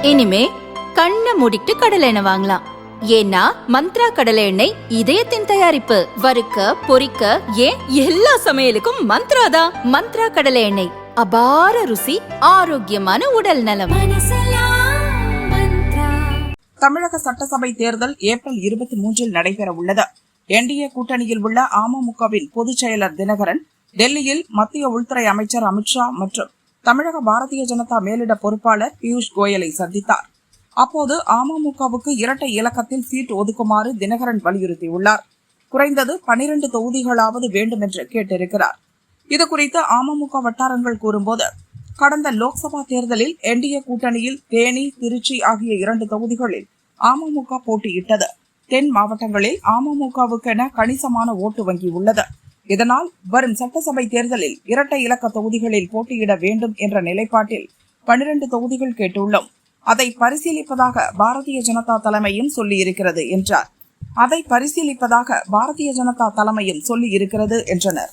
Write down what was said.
இனிமே கண்ணை மூடிட்டு கடலை எண்ணெய் வாங்கலாம். ஏன்னா மந்த்ரா கடலை எண்ணெய் இதயத்தின் தயாரிப்பு. வறுக்க பொரிக்க ஏன் எல்லா சமையலுக்கும் மந்த்ரா தான். மந்த்ரா கடலை எண்ணெய், அபார ருசி, ஆரோக்கியமான உடல் நலம். தமிழக சட்டசபை தேர்தல் ஏப்ரல் 23 நடைபெற உள்ளது. என்டிஏ கூட்டணியில் உள்ள அமமுகவின் பொதுச் செயலர் தினகரன் டெல்லியில் மத்திய உள்துறை அமைச்சர் அமித்ஷா மற்றும் தமிழக பாரதிய ஜனதா மேலிட பொறுப்பாளர் பியூஷ் கோயலை சந்தித்தார். அப்போது அமமுகவுக்கு இரட்டை இலக்கத்தில் சீட் ஒதுக்குமாறு தினகரன் வலியுறுத்தியுள்ளார். குறைந்தது 12 தொகுதிகளாவது வேண்டும் என்று கேட்டிருக்கிறார். இதுகுறித்து அமமுக வட்டாரங்கள் கூறும்போது, கடந்த லோக்சபா தேர்தலில் என்டிஏ கூட்டணியில் தேனி, திருச்சி ஆகிய 2 தொகுதிகளில் அமமுக போட்டியிட்டது. தென் மாவட்டங்களில் அமமுகவுக்கென கணிசமான ஓட்டு வங்கி உள்ளது. இதனால் வரும் சட்டசபை தேர்தலில் இரட்டை இலக்க தொகுதிகளில் போட்டியிட வேண்டும் என்ற நிலைப்பாட்டில் 12 தொகுதிகள் கேட்டுள்ளோம். அதை பரிசீலிப்பதாக பாரதிய ஜனதா தலைமையும் சொல்லியிருக்கிறது என்றார். அதை பரிசீலிப்பதாக பாரதிய ஜனதா தலைமையும் சொல்லியிருக்கிறது என்றனர்.